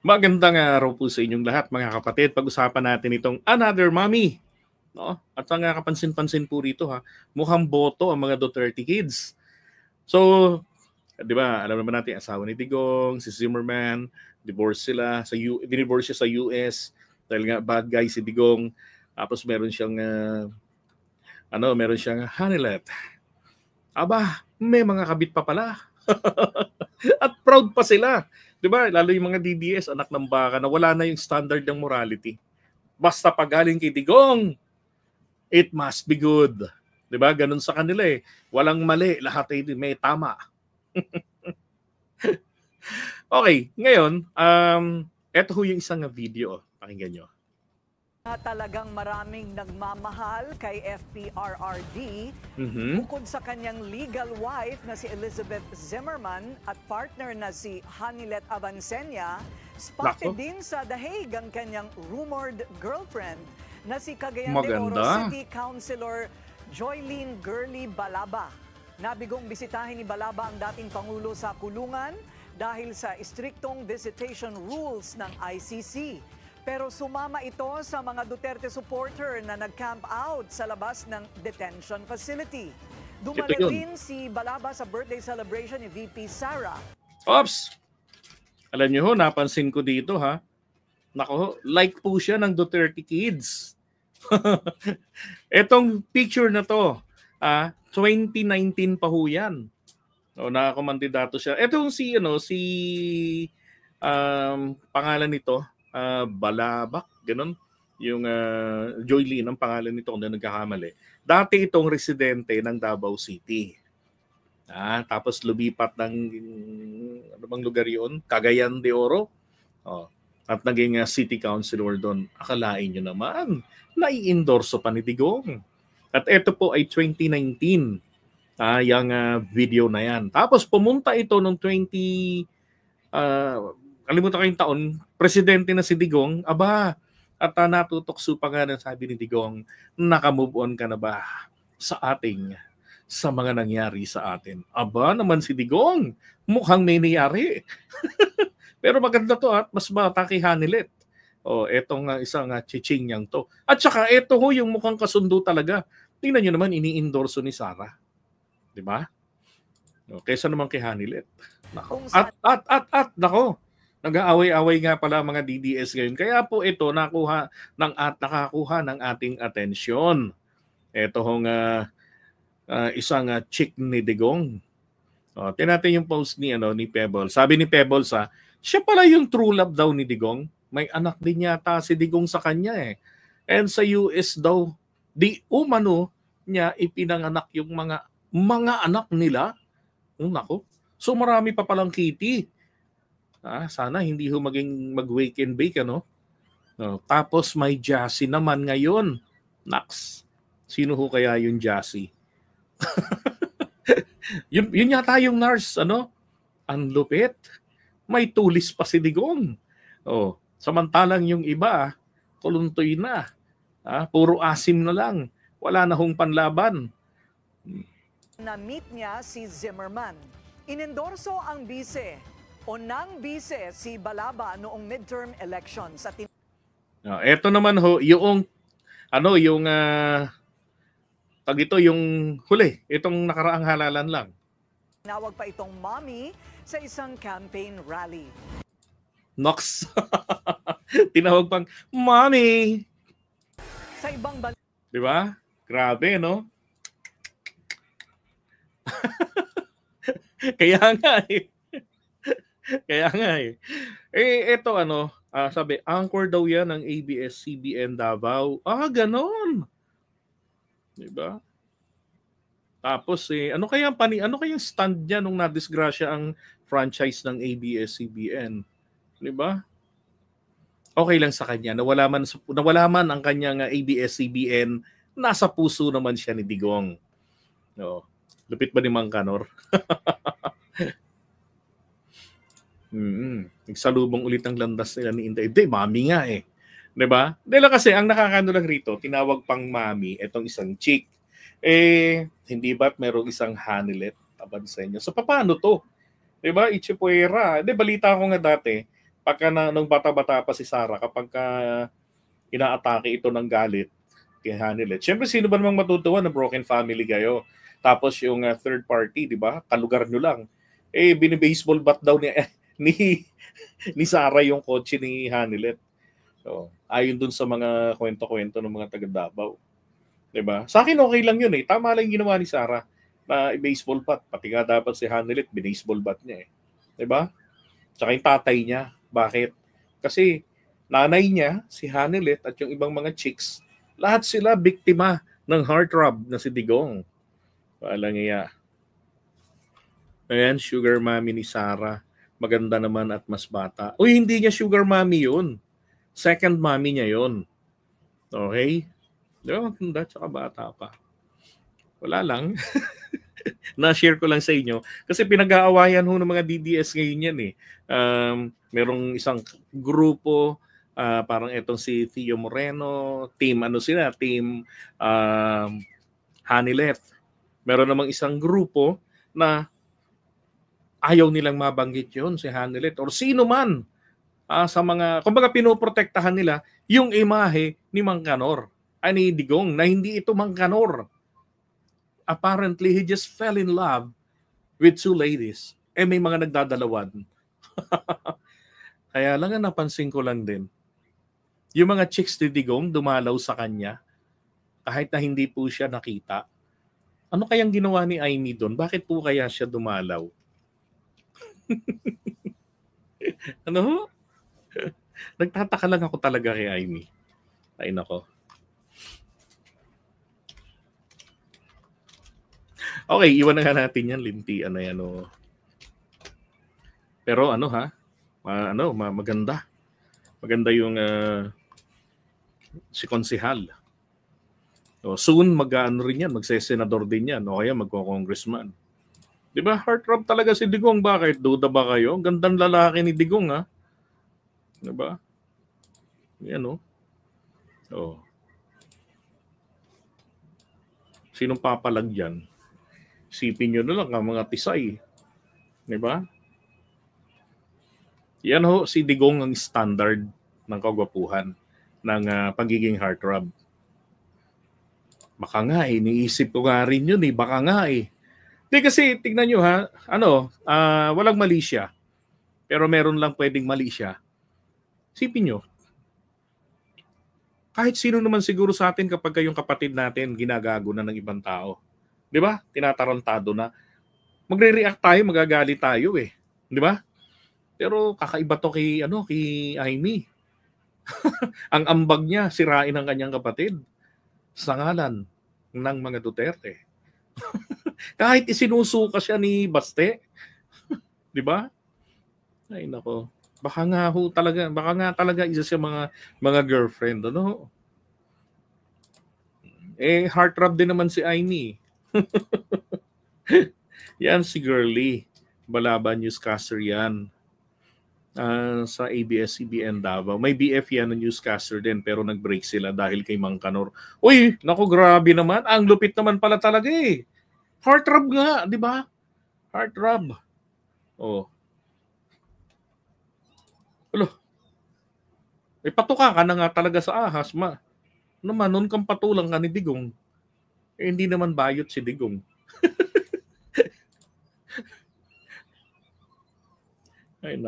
Magandang araw po sa inyong lahat mga kapatid. Pag-usapan natin itong Another Mommy. No? At ang kapansin-pansin po rito mukhang boto ang mga Duterte kids. So, di ba, alam naman natin asawa ni Digong, si Zimmerman, divorce sila dinivorce siya sa US dahil nga bad guy si Digong. Tapos meron siyang Hanilet. Aba, may mga kabit pa pala. At proud pa sila. 'Di ba? Lalo yung mga DDS, anak ng baka, na wala na yung standard ng morality. Basta pagaling kay Digong, it must be good. 'Di ba? Ganun sa kanila eh. Walang mali, lahat ay may tama. Okay, ngayon, eto ho yung isang video. Pakinggan nyo. Talagang maraming nagmamahal kay FPRRD bukod sa kanyang legal wife na si Elizabeth Zimmerman at partner na si Hanilet Avancenia. Spotted din sa The Hague ang kanyang rumored girlfriend na si Cagayan de Oro City Councilor Joylene Girly Balaba. Nabigong bisitahin ni Balaba ang dating Pangulo sa kulungan dahil sa istriktong visitation rules ng ICC. Pero sumama ito sa mga Duterte supporter na nag-camp out sa labas ng detention facility. Dumalo din si Balaba sa birthday celebration ni VP Sara. Ops! Alam niyo ho, napansin ko dito Nako, like po siya ng Duterte kids. Etong picture na to, 2019 pa ho yan. Nakakumandidato siya. Etong pangalan nito, Balabak, ganun. Yung Joylene, ang pangalan nito kung na nagkakamali. Dati itong residente ng Davao City. Tapos lumipat ng, ano bang lugar yun? Cagayan de Oro. At naging city councilor doon. Akalain nyo naman, nai-endorso pa ni Digong. At ito po ay 2019. Yung video na yan. Tapos pumunta ito noong kalimutan ko yung taon, presidente na si Digong, at natutokso pa nga sabi ni Digong, naka-move on ka na ba sa mga nangyari sa atin? Naman si Digong, mukhang may nangyari. Pero maganda to at mas bata kay Hanilet. Etong isang chiching niyang to. At saka eto ho yung mukhang kasundo talaga. Tingnan nyo naman, ini-endorso ni Sara. Di ba? Kaysa naman kay Hanilet. Nako. Nako. Nag-aaway-away nga pala mga DDS ngayon. Kaya po ito nakakuha ng ating atensyon. Ito hong isang chick ni Digong. Tingnan natin yung post ni Pebbles. Sabi ni Pebbles siya pala yung true love daw ni Digong. May anak din yata si Digong sa kanya eh. And sa US daw, di umano niya ipinanganak yung mga anak nila. Nako. So marami pa palang kitty. Sana hindi ho maging mag-wake and bake, tapos may Jassy naman ngayon. Naks. Sino ho kaya yung Jassy? yun yata yung nurse, ang lupit. May tulis pa si Digong. Samantalang yung iba, kuluntoy na. Puro asim na lang. Wala na hong panlaban. Na-meet niya si Zimmerman. Inendorso ang bise o nang bise si Balaba noong midterm elections. Ito naman ho, yung yung huli, itong nakaraang halalan lang. Tinawag pa itong mommy sa isang campaign rally. Nox. Tinawag pang mommy. Sa ibang bansa. Di ba? Grabe, no? Kaya nga eh. Ito sabi, anchor daw yan ng ABS-CBN Davao. Ganon. Diba? Tapos ano kayang stand niya nung nadisgrasya ang franchise ng ABS-CBN? Diba? Okay lang sa kanya. Nawala man ang kanyang ABS-CBN, nasa puso naman siya ni Digong. Lupit ba ni Mang Kanor? Nagsalubong ulit ang landas nila ni Inday. Hindi, mami nga eh. Diba? Dahil kasi ang nakakano lang rito, tinawag pang mami itong isang chick. Hindi ba't merong isang Hanilet Abancenia? So paano to? Diba? Ichipuera. Balita ko nga dati, nung bata-bata pa si Sara, kapag inaatake ito ng galit kay Hanilet. Siyempre, sino ba namang matutuwa na broken family kayo? Tapos yung third party, di ba? Kalugar nyo lang. Binibaseball bat daw ni ni Sara yung kotse ni Hanilet. So, ayon dun sa mga kwento-kwento ng mga taga Davao. Di ba? Sa akin okay lang yun eh. Tama lang yung ginawa ni Sara na baseball bat. Pati nga dapat si Hanilet, binaseball bat niya eh. Di ba? Tsaka yung tatay niya. Bakit? Kasi nanay niya, si Hanilet at yung ibang mga chicks, lahat sila biktima ng heartthrob na si Digong. Walang iya. Ayan, sugar mommy ni Sara. Maganda naman at mas bata. Uy, hindi niya sugar mommy yun. Second mommy niya yun. Okay? Tanda, tsaka bata pa. Wala lang. Na-share ko lang sa inyo. Kasi pinag-aawayan ho ng mga DDS ngayon yan eh. Merong isang grupo, parang etong si Theo Moreno, team Hanilet. Meron namang isang grupo na ayaw nilang mabanggit yun si Hanilet or sino man sa mga, kumbaga pinoprotektahan nila yung imahe ni Mang Kanor, ni Digong, na hindi ito Mang Kanor. Apparently, he just fell in love with two ladies. May mga nagdadalawan. Kaya lang napansin ko lang din, yung mga chicks ni Digong dumalaw sa kanya kahit na hindi po siya nakita. Ano kayang ginawa ni Amy doon? Bakit po kaya siya dumalaw? Ano? Nagtataka lang ako talaga kay Amy. Ay nako. Okay, iwan na nga natin yan. Lintian na yan. Oh. Pero maganda. Maganda yung si Konsehal. Soon mag-ano rin yan, magse-senador din yan o kaya magko-congressman. 'Di ba? Heartthrob talaga si Digong. Bakit? Duda ba kayo? Gandang lalaki ni Digong, ha? 'Di ba? Yan, oh. Sinong papalag diyan? Sipin nyo na lang ang mga tisay. 'Di ba? Yan ho, si Digong ang standard ng kagwapuhan ng pagiging heartthrob. Baka nga iniisip ko nga rin yun eh. Baka nga eh. Di kasi, tignan nyo ha, walang mali siya. Pero meron lang pwedeng mali siya. Sipin nyo, kahit sino naman siguro sa atin kapag yung kapatid natin ginagago na ng ibang tao. Di ba? Tinatarantado na. Magre-react tayo, magagalit tayo eh. Di ba? Pero kakaiba to kay Amy. Ang ambag niya, sirain ang kanyang kapatid sa ngalan ng mga Duterte. Kahit isinusuka siya ni Baste. 'Di ba? Ay nako. Baka nga talaga isa sa mga girlfriend, ano? Heartthrob din naman si Amy. Yan si Girly. Balaban newscaster yan. Sa ABS-CBN Davao. May BF yan na newscaster din pero nag-break sila dahil kay Mang Kanor. Uy, naku, grabe naman. Ang lupit naman pala talaga eh. Heartthrob nga, di ba? Heartthrob. Oh. Alo. Patuka ka na nga talaga sa ahas, naman, noon kang patulang ka ni Digong. Hindi naman bayot si Digong. Ay,